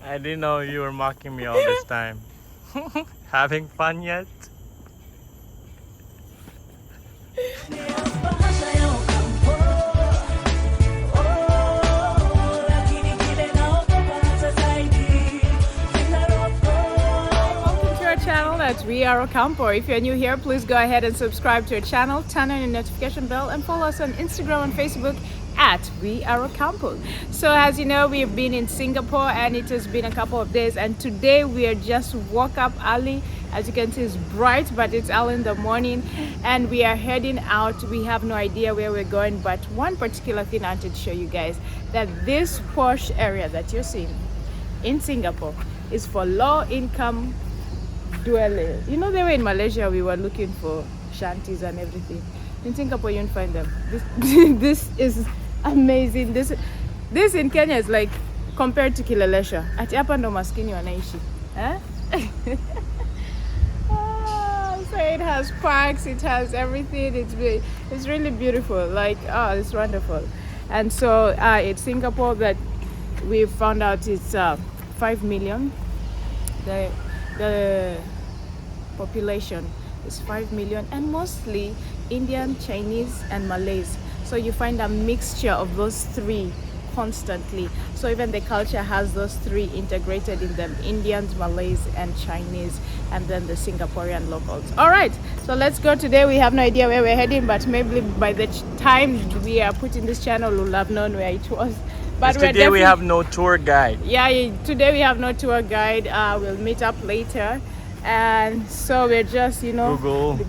I didn't know you were mocking me all this time. Having fun yet? Channel at We Are Ocampo. If you're new here, please go ahead and subscribe to our channel, turn on your notification bell, and follow us on Instagram and Facebook at We Are Ocampo. So as you know, we've been in Singapore and it has been a couple of days, and today we are just woke up early. As you can see, it's bright, but it's early in the morning and we are heading out. We have no idea where we're going, but one particular thing I wanted to show you guys, that this posh area that you're seeing in Singapore is for low-income dwellers. You know, they were in Malaysia, we were looking for shanties and everything. In Singapore, you won't find them. This is amazing. This in Kenya is like compared to Kilelesha. Ati hapa ndo maskini wanaishi. So it has parks, it has everything. It's really beautiful. Like, it's wonderful. And so it's Singapore that we found out it's 5 million. The population is 5 million, and mostly Indian, Chinese and Malays. So you find a mixture of those three constantly. So even the culture has those three integrated in them: Indians, Malays and Chinese, and then the Singaporean locals. All right, so let's go. Today we have no idea where we're heading, but maybe by the time we are putting this channel, we'll have known where it was. But today we have no tour guide. Yeah, today we have no tour guide. We'll meet up later. And so we're just, you know,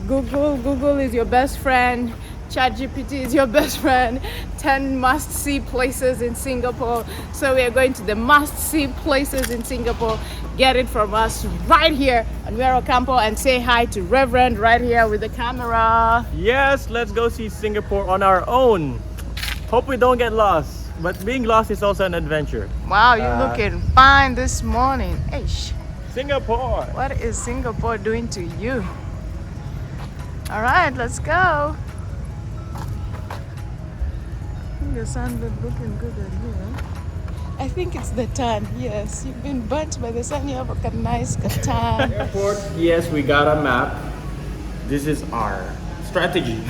Google is your best friend. ChatGPT is your best friend. 10 must-see places in Singapore. So we are going to the must-see places in Singapore. Get it from us right here on We Are Ocampo, and say hi to Reverend right here with the camera. Yes, let's go see Singapore on our own. Hope we don't get lost. But being lost is also an adventure. Wow, you're looking fine this morning. Eish. Singapore. What is Singapore doing to you? All right, let's go. The sun is looking good on you. I think it's the tan. Yes, you've been burnt by the sun. You have a nice tan. Airport. Yes, we got a map. This is our strategy.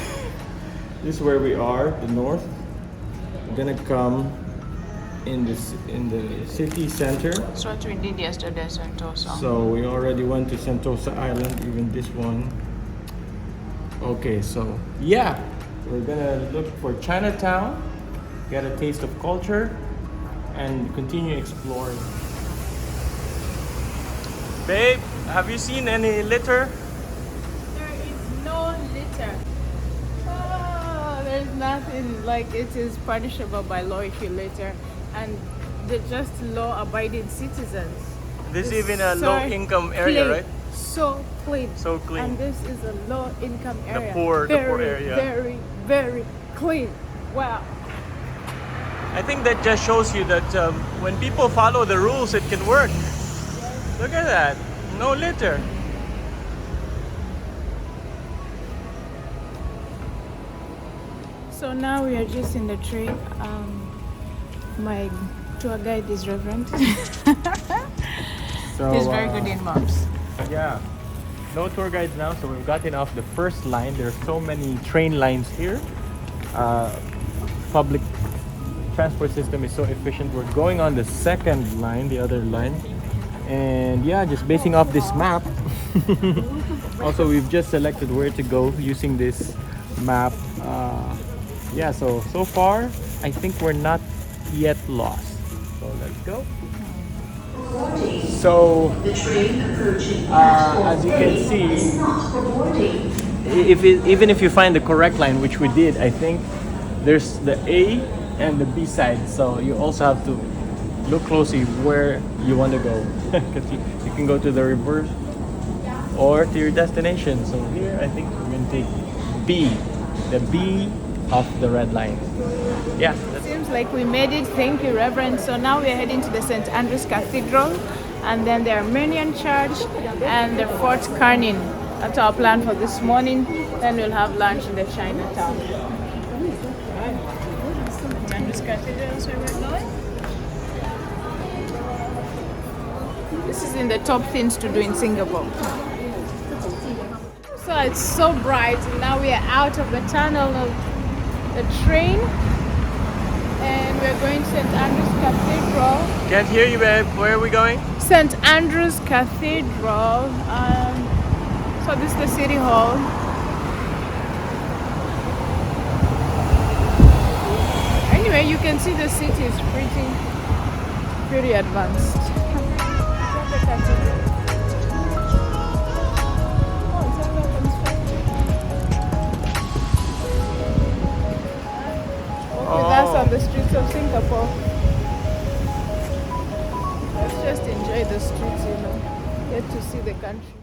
This is where we are, the north. We're gonna come in the city center. That's what we did yesterday, Sentosa. So we already went to Sentosa Island, even this one. Okay, so yeah, we're gonna look for Chinatown, get a taste of culture, and continue exploring. Babe, have you seen any litter? There is no litter. There's nothing. Like, it is punishable by law if you litter, and they're just law-abiding citizens. This is It's even a so low-income area, clean. right? So clean. So clean. And this is a low-income area. The poor area. Very, very clean. Wow. I think that just shows you that when people follow the rules, it can work. Look at that. No litter. So now we are just in the train. My tour guide is Reverend. So, He's very good in maps. Yeah. No tour guides now, so we've gotten off the first line. There's so many train lines here. Public transport system is so efficient. We're going on the second line, the other line. And yeah, just basing off this map. Also, we've just selected where to go using this map. Yeah, so far, I think we're not yet lost. So let's go. So, as you can see, even if you find the correct line, which we did, I think there's the A and the B side. So you also have to look closely where you want to go, because you can go to the reverse or to your destination. So here, I think we're going to take B, the B of the red line. Yeah. Seems like we made it. Thank you, Reverend. So now we're heading to the St. Andrew's Cathedral, and then the Armenian Church and the Fort Canning. That's our plan for this morning. Then we'll have lunch in the Chinatown. St. Andrew's Cathedral is where we're going. This is in the top things to do in Singapore. So it's so bright, and now we are out of the tunnel of the train, and we're going to St. Andrew's Cathedral. Can't hear you, babe. Where are we going? St. Andrew's Cathedral. So this is the city hall. Anyway, you can see the city is pretty advanced. That's on the streets of Singapore. Let's just enjoy the streets, get to see the country.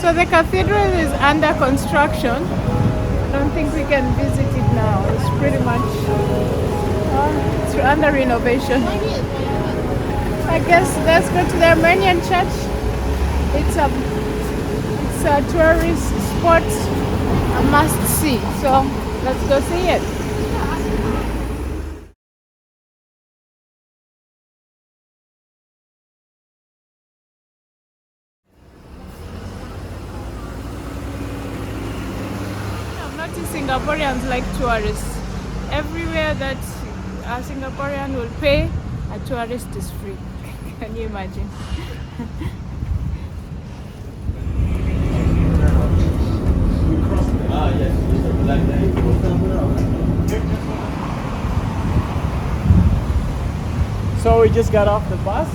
So the cathedral is under construction. I don't think we can visit it now. It's pretty much it's under renovation. I guess let's go to the Armenian church. It's a tourist spot, a must see. So let's go see it. I've noticed Singaporeans like tourists. Everywhere that a Singaporean will pay, a tourist is free. Can you imagine? So we just got off the bus.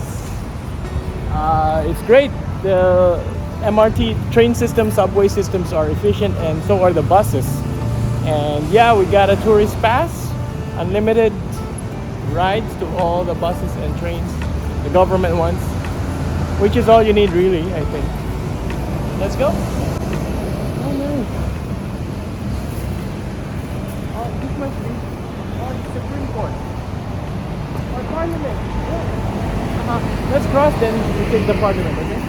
It's great. The MRT train system, subway systems are efficient, and so are the buses. And yeah, we got a tourist pass, unlimited rides to all the buses and trains, the government ones, which is all you need really, I think. Let's go. Oh nice. Oh, this must be the Supreme Court or Parliament. Yeah. Let's cross, then we take the Parliament, okay?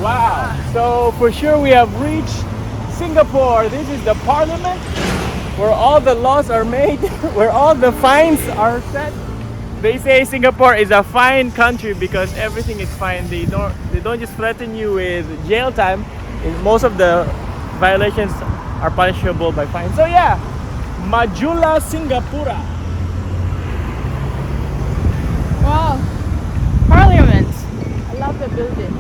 Wow, so for sure we have reached Singapore. This is the Parliament, where all the laws are made, where all the fines are set. They say Singapore is a fine country because everything is fine. They don't just threaten you with jail time. Most of the violations are punishable by fine. So yeah, Majula Singapura. Wow, Parliament. I love the building.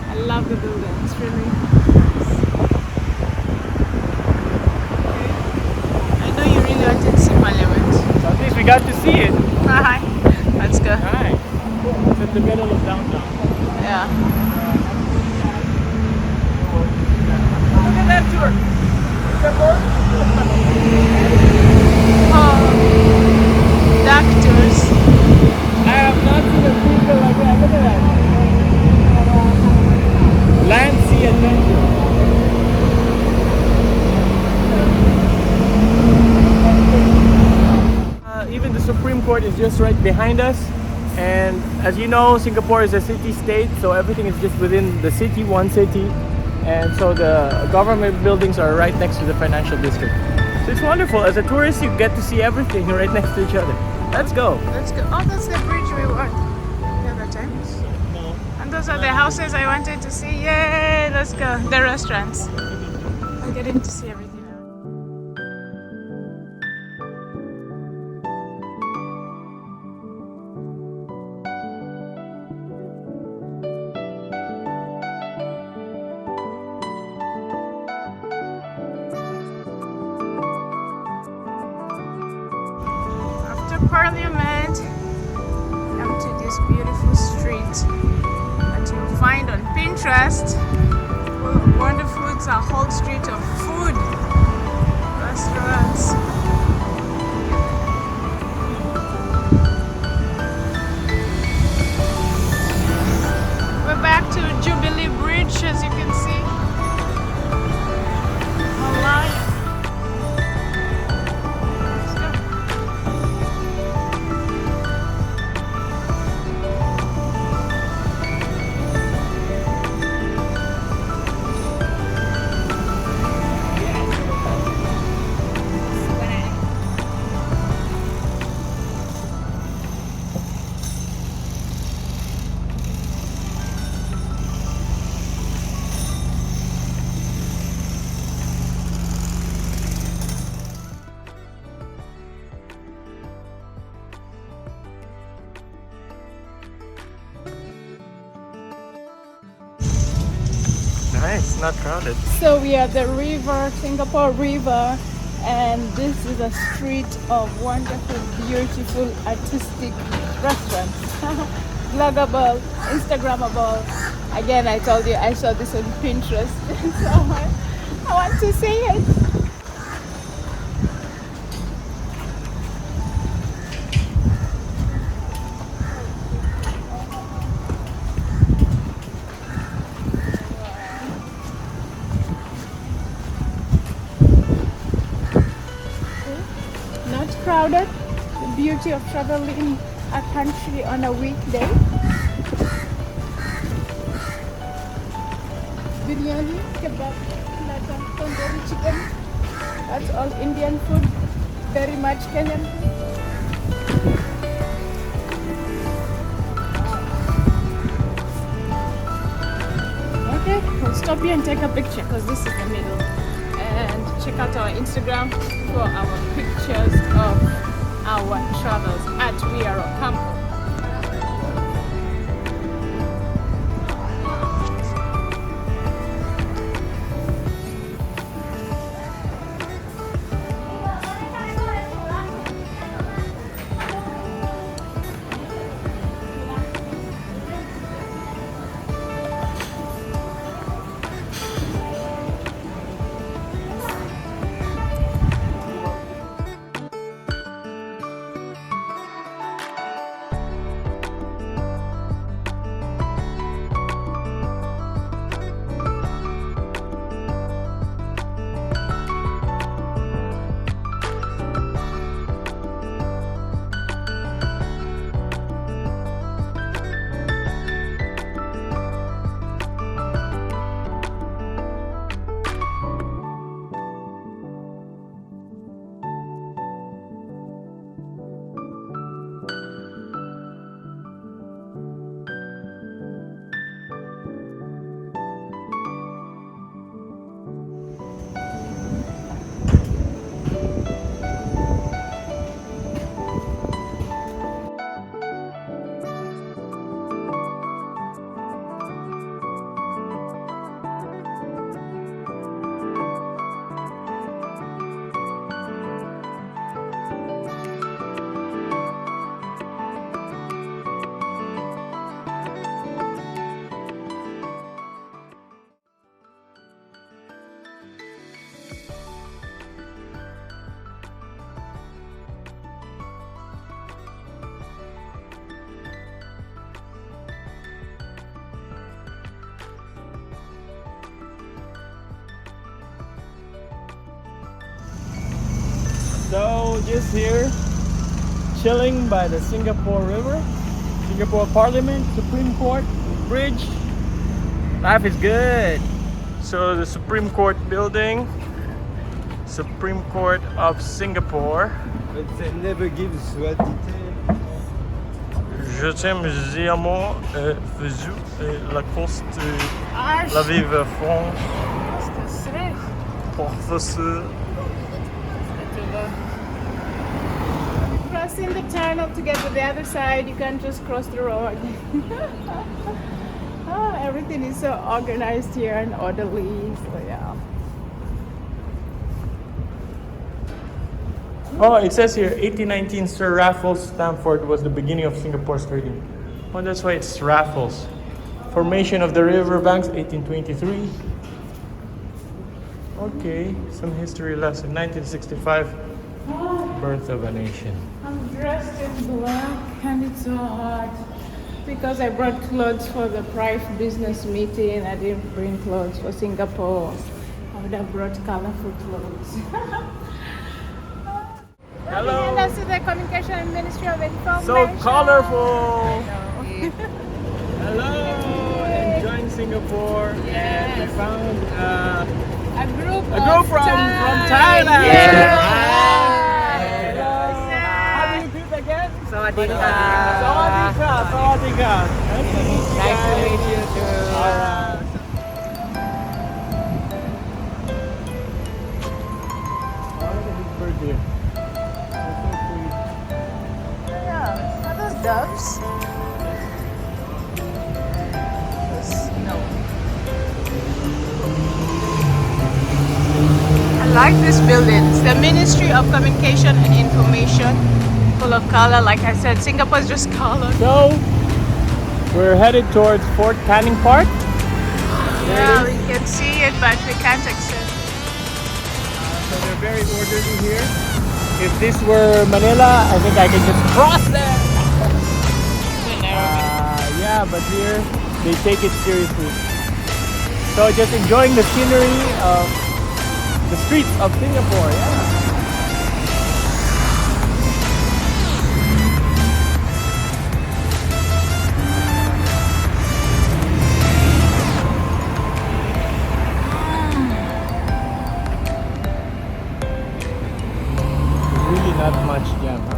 I love the building. It's really nice. I know you really wanted to see Parliament. So at least we got to see it. Hi. Let's go. Hi. It's in the middle of downtown. Yeah. Look at that tour. Singapore. Oh, dark tours. I have not seen a vehicle like that. Look at that. Land, sea, adventure. Even the Supreme Court is just right behind us. And as you know, Singapore is a city-state, so everything is just within the city, one city. And so the government buildings are right next to the financial district. So it's wonderful. As a tourist, you get to see everything right next to each other. Let's go. Let's go. Oh, that's the bridge we were the other time. No. And those are the houses I wanted to see. Yay! Let's go. The restaurants. I'm getting to see everything now. After Parliament, come to this beautiful street that you'll find on Pinterest. Wonderful, it's a whole street of food, restaurants. We're back to Jubilee Bridge, as you can see. Let's go. it's not crowded. So we are at the river, Singapore River, and this is a street of wonderful, beautiful, artistic restaurants. Vloggable, Instagrammable. Again, I told you I saw this on Pinterest, so I want to see it. Not crowded. The beauty of traveling a country on a weekday. Biryani, kebab, platter, tandoori chicken. That's all Indian food. Very much Kenyan food. Okay, we'll stop here and take a picture because this is the middle. And check out our Instagram for our pictures of our travels at We Are Ocampo. So just here, chilling by the Singapore River, Singapore Parliament, Supreme Court, bridge. Life is good. So the Supreme Court building, Supreme Court of Singapore. But they never give what detail. Je t'aime vraiment, Fezou, la coste, la vive France, professeur. Crossing the tunnel to get to the other side, you can't just cross the road. Oh, everything is so organized here and orderly, so yeah. Oh, it says here, 1819, Sir Raffles Stamford was the beginning of Singapore's trading. Oh, that's why it's Raffles. Formation of the river banks, 1823. Okay, some history lesson. 1965, birth of a nation. I'm dressed in black and it's so hot because I brought clothes for the private business meeting. I didn't bring clothes for Singapore. I would have brought colorful clothes. Hello. And that's the Communication and Ministry of Information. So colorful. I know. Hello, enjoying Singapore. And we found A group from Thailand. Yeah. Hello. How do you greet again? Sawadika. Sawadika. Sawadika. Nice to meet you too. Alright. Oh, look at this bird here. That's so sweet. Yeah. Are those doves? No. like this building. It's the Ministry of Communication and Information. Full of color. Like I said, Singapore is just color. So we're headed towards Fort Canning Park. Yeah, we can see it, but we can't access. So they're very orderly here. If this were Manila, I think I could just cross there. Yeah, but here they take it seriously. So just enjoying the scenery of the streets of Singapore. Yeah. Really not much jam, huh?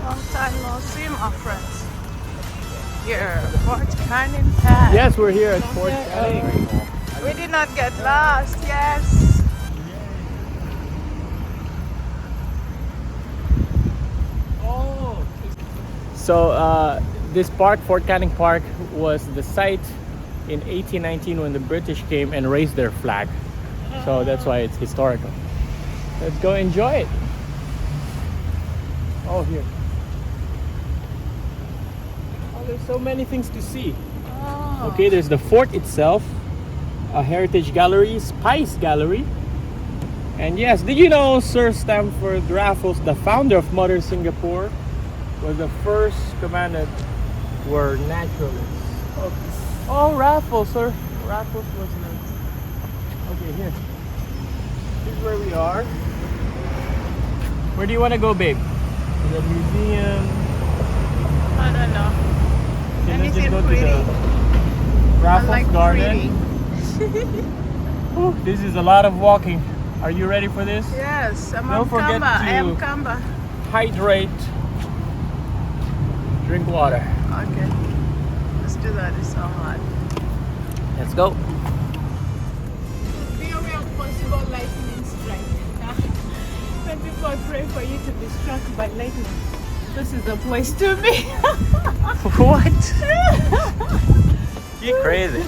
Long time no see, my friends. Here, Fort Canning Park. Yes, we're here at Fort Canning. We did not get lost, yes. So this park, Fort Canning Park, was the site in 1819 when the British came and raised their flag. So that's why it's historical. Let's go enjoy it. Oh, here. Oh, there's so many things to see. Oh. Okay, there's the fort itself, a heritage gallery, Spice Gallery. And yes, did you know Sir Stamford Raffles, the founder of modern Singapore, was the first commandant were naturalists. Oh, Raffles, sir. Raffles was the... Okay, here. This is where we are. Where do you want to go, babe? To the museum. I don't know. Okay, let's just Anything go to pretty. the Raffles I like Garden. Whew, this is a lot of walking. Are you ready for this? Yes, I'm Don't forget Kamba. I am to- Kamba. Hydrate. Drink water. Okay. Let's do that. It's so hot. Let's go. Be aware of possible lightning strike. When people pray for you to be struck by lightning, this is the place to be. What? You crazy.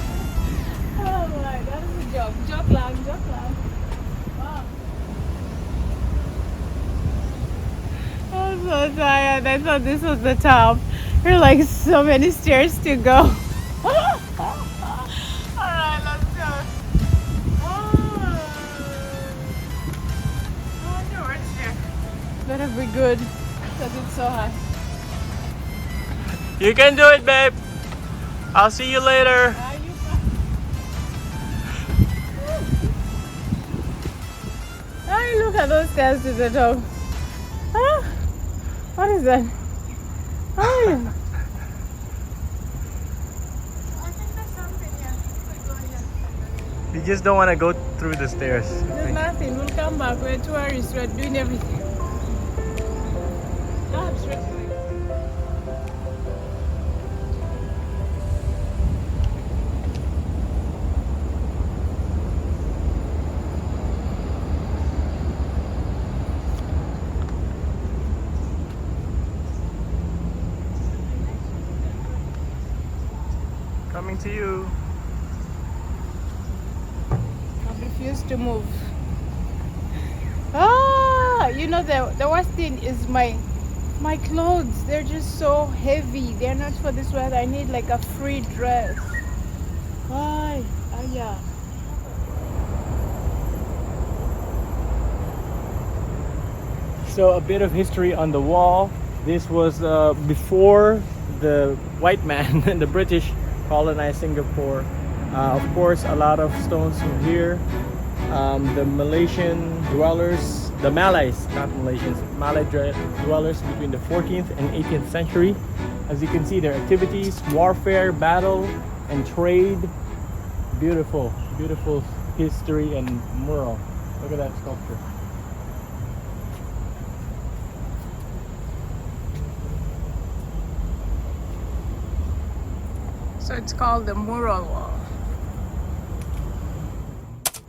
Oh my, that is a joke. Joke lang, joke lang. Wow. I'm so tired. I thought this was the top. There are like so many stairs to go. Alright, let's go. Oh, no, it's there. Better be good because it's so high. You can do it, babe. I'll see you later. Hey, look at those stairs to the top. Huh? What is that? Oh, yeah. I think there's something here. You just don't want to go through the stairs. There's nothing. We'll come back. We're tourists. We're doing everything. Ah, straight away. Coming to you. I refuse to move. Ah, you know the worst thing is my clothes. They're just so heavy. They're not for this weather. I need like a free dress. Why? Ah, yeah. So a bit of history on the wall. This was before the white man and the British colonized Singapore. Of course, a lot of stones from here. The Malaysian dwellers, the Malays, not Malaysians, dwellers between the 14th and 18th century. As you can see, their activities, warfare, battle, and trade. Beautiful, beautiful history and mural. Look at that sculpture. So it's called the mural wall.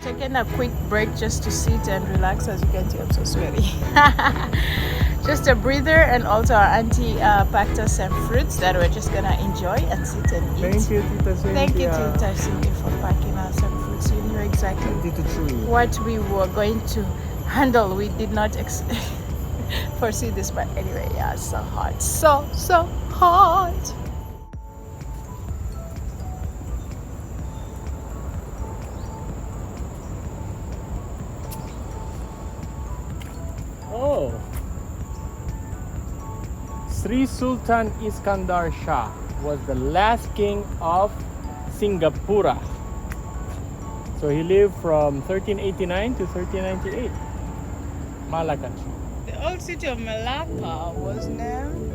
Taking a quick break just to sit and relax. As you can see, I'm so sweaty. Just a breather, and also our auntie packed us some fruits that we're just gonna enjoy and sit and eat. Thank you, Tita Cynthia. Thank you, Tita Cynthia, for packing us some fruits. You knew exactly Tita Chewy. what we were going to handle. We did not foresee this, but anyway, yeah, it's so hot. So hot. Oh. Sri Sultan Iskandar Shah was the last king of Singapura. So he lived from 1389 to 1398. Malacca. The old city of Malacca was named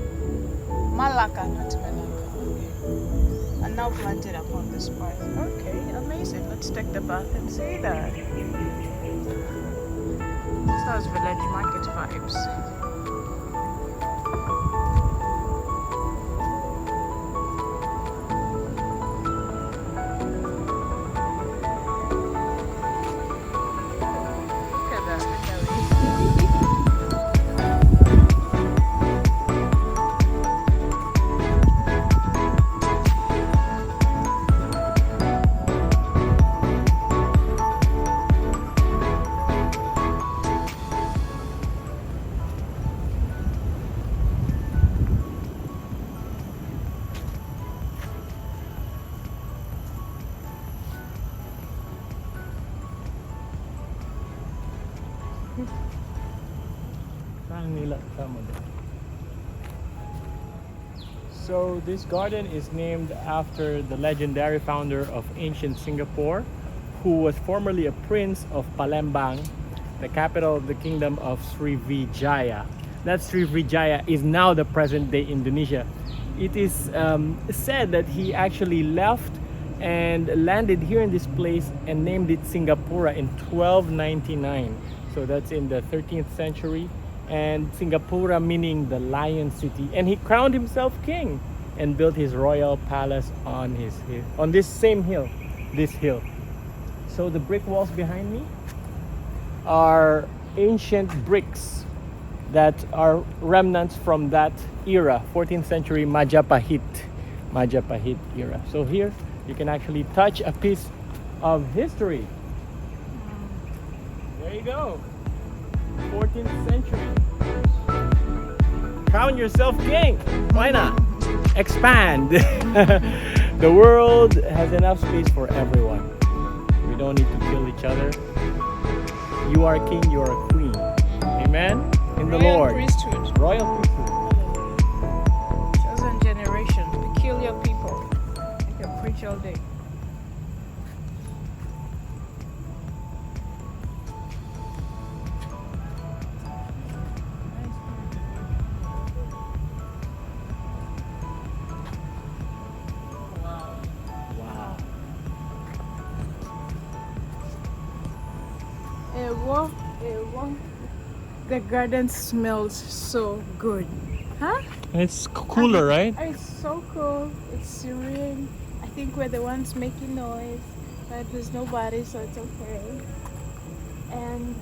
Malacca, not Malacca. Okay. And now planted upon this part. Okay, amazing. Let's take the bath and see that. This has village market vibes. Look at that. So this garden is named after the legendary founder of ancient Singapore, who was formerly a prince of Palembang, the capital of the kingdom of Srivijaya. That Srivijaya is now the present-day Indonesia. It is said that he actually left and landed here in this place and named it Singapura in 1299. So that's in the 13th century. And Singapura meaning the lion city. And he crowned himself king and built his royal palace on this same hill, this hill. So the brick walls behind me are ancient bricks that are remnants from that era, 14th century Majapahit era. So here you can actually touch a piece of history. There you go. 14th century. Crown yourself king. Why not? Expand. The world has enough space for everyone. We don't need to kill each other. You are a king, you are a queen. Amen? In the Royal Lord. priesthood. Royal priesthood. Chosen generation. Peculiar people. I can preach all day. Wow. The garden smells so good. Huh? It's cooler, right? It's so cool. It's serene. I think we're the ones making noise, but there's nobody, so it's okay. And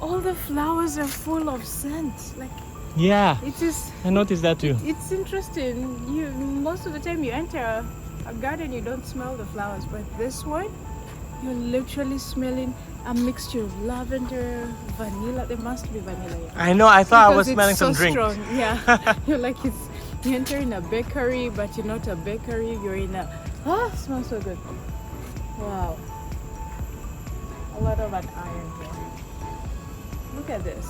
all the flowers are full of scent. Like Yeah. it is. I noticed that too. It's interesting. You most of the time you enter a garden, you don't smell the flowers, but this one, you're literally smelling a mixture of lavender, vanilla. There must be vanilla. Yeah. I know, I thought I was Because smelling it's some so drink. strong. Yeah, you're like you enter in a bakery, but you're not a bakery. You're in a. It smells so good. Wow. A lot of an iron here. Look at this.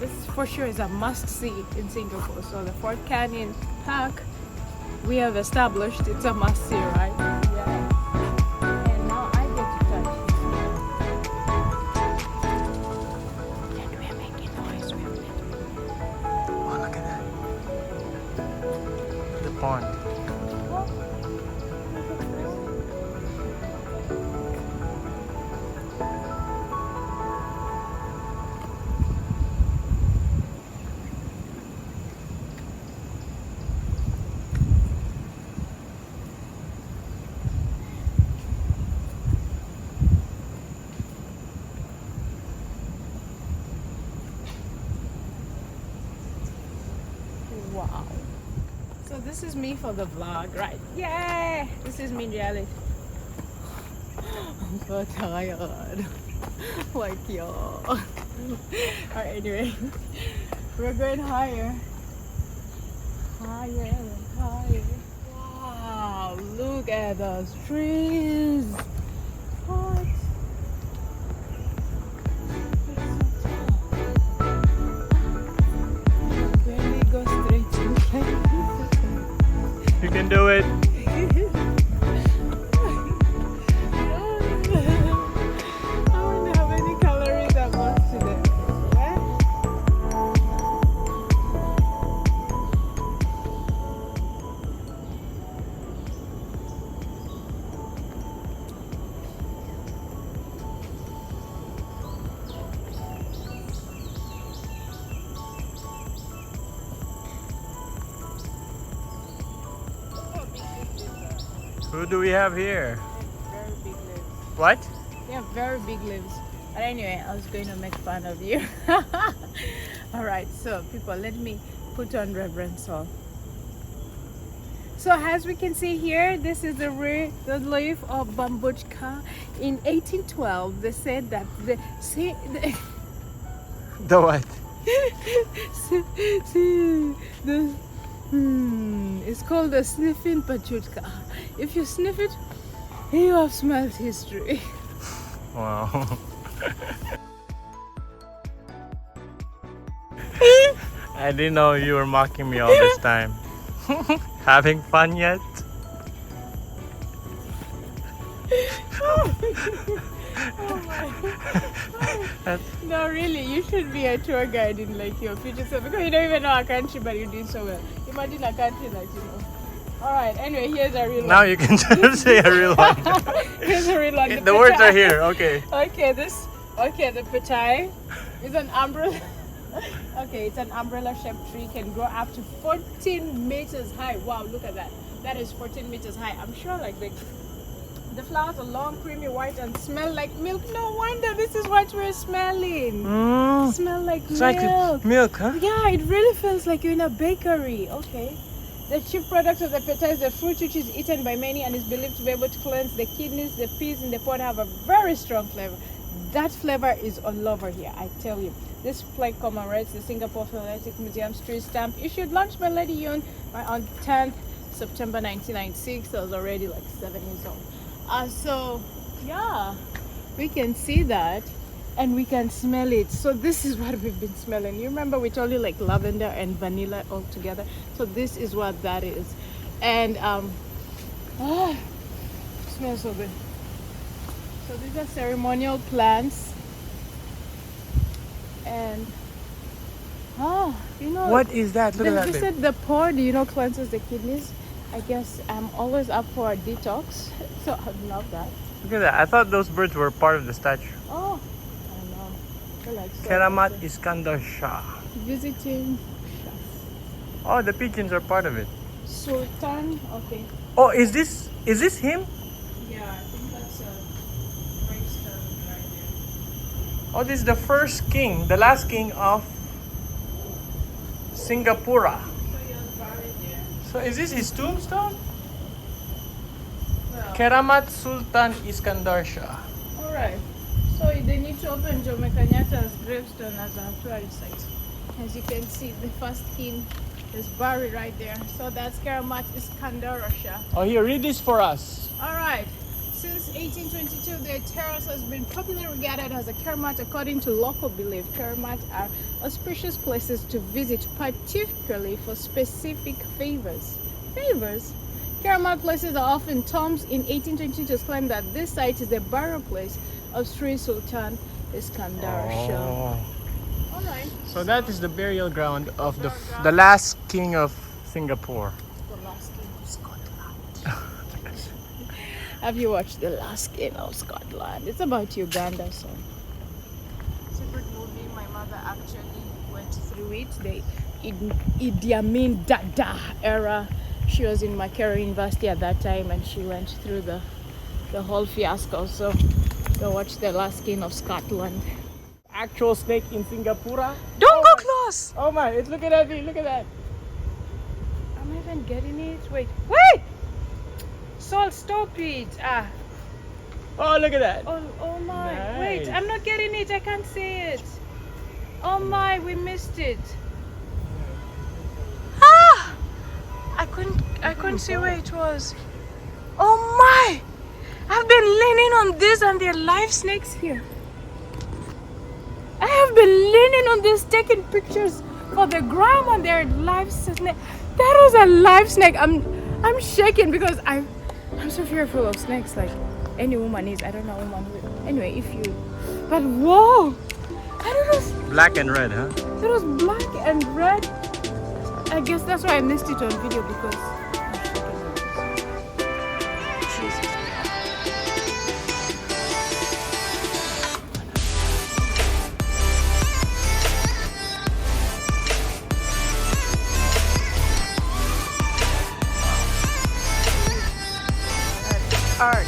This for sure is a must-see in Singapore. So the Fort Canyon Park, we have established it's a must-see, right? Yeah. And now I get to touch. And we're making noise. Oh, look at that. The pond. Wow. So this is me for the vlog, right? Yay! This is me in reality. I'm so tired. Like y'all. Alright, anyway. We're going higher. Higher and higher. Wow, look at those trees. What? When we go straight to You can do it. I wonder how many calories I've lost today. Yeah? Who do we have here? Very big lips. What? They have very big lips. But anyway, I was going to make fun of you. Alright, so people, let me put on reverence song. So as we can see here, this is the leaf of bambuchka. In 1812, they said that the The what? it's called the sniffing pachutka. If you sniff it, you have smelled history. Wow. I didn't know you were mocking me all this time. Having fun yet? No, really, you should be a tour guide in like your future self because you don't even know our country, but you're doing so well. Imagine a country that you know. All right. Anyway, here's a real Now one. you can just say a real one. Here's a real one. The words are here. Okay. Okay, the petai is an umbrella. Okay, it's an umbrella-shaped tree. Can grow up to 14 meters high. Wow, look at that. That is 14 meters high. I'm sure like the flowers are long, creamy white and smell like milk. No wonder this is what we're smelling. Smell like It's milk. like milk, huh? Yeah, it really feels like you're in a bakery. Okay. The chief product of the petai is the fruit, which is eaten by many and is believed to be able to cleanse the kidneys. The peas in the pod have a very strong flavor. That flavor is all over here, I tell you. This flag commemorates the Singapore Philatelic Museum's tree stamp issued launched by Lady Yun on 10th September 1996. I was already like 7 years old. So yeah, we can see that and we can smell it. So this is what we've been smelling. You remember we told you like lavender and vanilla all together. So this is what that is. And smells so good. So these are ceremonial plants. And you know What is that? Look at that, they babe. said the pod, cleanses the kidneys. I guess I'm always up for a detox, so I love that. Look at that. I thought those birds were part of the statue. Oh, I know. They're like so Keramat awesome. Iskandar Shah. Visiting Oh, the pigeons are part of it. Sultan. Okay. Oh, is this him? Yeah, I think that's a gravestone right there. Oh, this is the first king, the last king of Singapura. So you're buried there. So is this his tombstone? Well, Keramat Sultan Iskandar Shah. all right. So they need to open Jomo Kenyatta's gravestone as a tourist site. As you can see, the first king is buried right there. So that's Keramat Iskandar Shah. Oh, here, read this for us. All right. Since 1822, the terrace has been popularly regarded as a keramat. According to local belief, keramat are auspicious places to visit, particularly for specific favors. Favors? Keramat places are often tombs. In 1822, it was claimed that this site is the burial place of Sri Sultan Iskandar Shah. Oh. All right. So that is the burial ground of the last king of Singapore. The Last King of Scotland. Have you watched The Last King of Scotland? It's about Uganda, so. It's a good movie. My mother actually went through it. The Idi Amin Dada era. She was in Makerere University at that time and she went through the whole fiasco. So go watch The Last King of Scotland. Actual snake in Singapura. Don't go close! Oh my, it's looking at me, look at that. Am I even getting it? Wait, wait! Salt, stop it! Ah, Oh, look at that. oh my! Nice. Wait, I'm not getting it. I can't see it. Oh my, we missed it. Ah! I couldn't see where it was. Oh my! I've been leaning on this and there are live snakes here. I have been leaning on this, taking pictures for the gram, and there are live snake. That was a live snake. I'm shaking because I'm so fearful of snakes. Like any woman is. I don't know woman. Anyway, if you. But whoa! I don't know. Black and red, huh? It was black and red. I guess that's why I missed it on video because I'm shaking. Jesus. Art.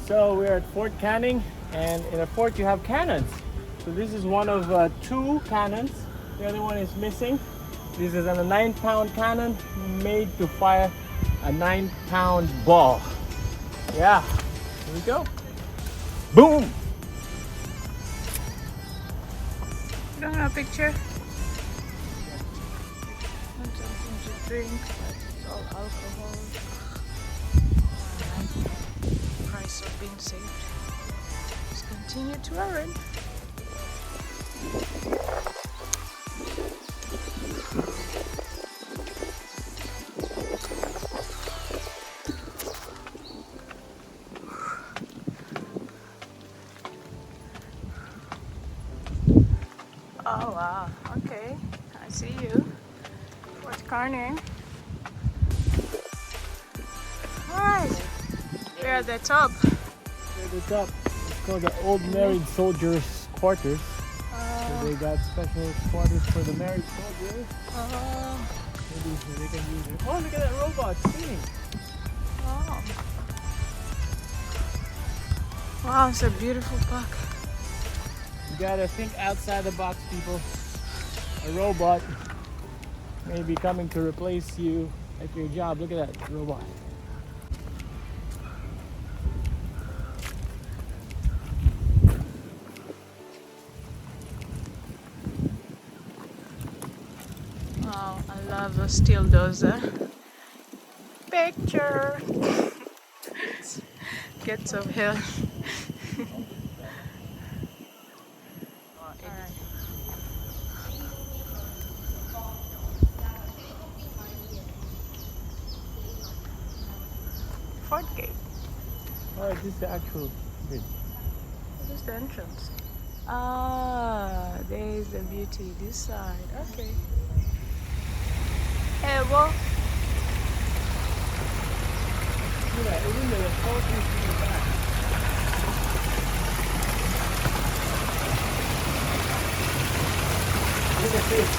So we're at Fort Canning, and in a fort you have cannons. So this is one of two cannons. The other one is missing. This is a 9-pound cannon made to fire a 9-pound ball. Yeah, here we go. Boom! You don't have a picture? Want something to drink, but it's all alcohol. Price of being saved. Let's continue to our end. Oh wow, okay, I see you. Fort Canning. Alright, we're at the top. Here at the top. It's called the Old Married Soldiers Quarters. So they got special quarters for the married soldiers. Maybe so they can use it. Oh, look at that robot singing. Wow. Wow, it's a beautiful park. You gotta think outside the box, people. A robot may be coming to replace you at your job. Look at that robot. Wow, I love a steel dozer. Picture. Get some hill. Fort Gate. Alright, this is the actual bridge. This is the entrance. Ah, there is the beauty. This side. Okay. Hey, well. Look at that, even the whole thing in the back. Look at this.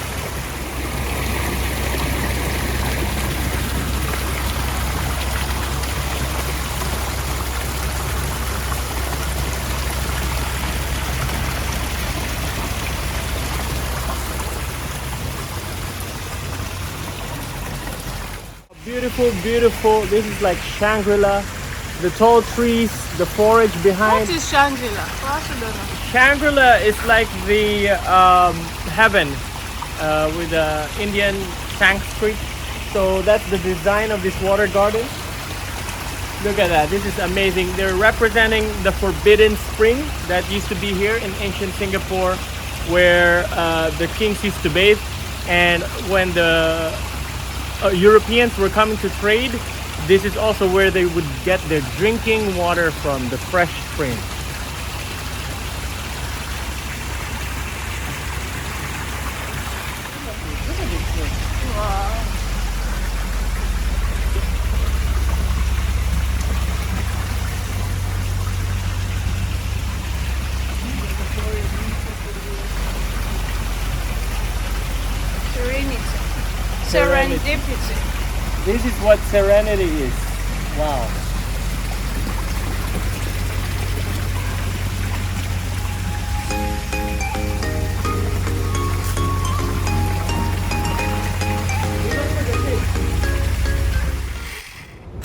Beautiful, beautiful. This is like Shangri-La. The tall trees, the forage behind. What is Shangri-La? For us who don't know. Shangri-La is like the heaven with the Indian Sanskrit. So that's the design of this water garden. Look at that. This is amazing. They're representing the forbidden spring that used to be here in ancient Singapore, where the kings used to bathe. And when the Europeans were coming to trade, this is also where they would get their drinking water from, the fresh spring. serenity. deep it's in. This is what serenity is. Wow.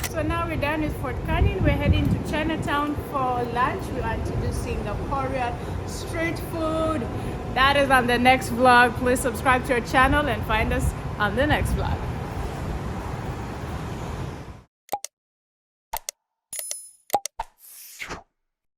So now we're done with Fort Canning. We're heading to Chinatown for lunch. We want to do Singaporean street food. That is on the next vlog. Please subscribe to our channel and find us on the next vlog.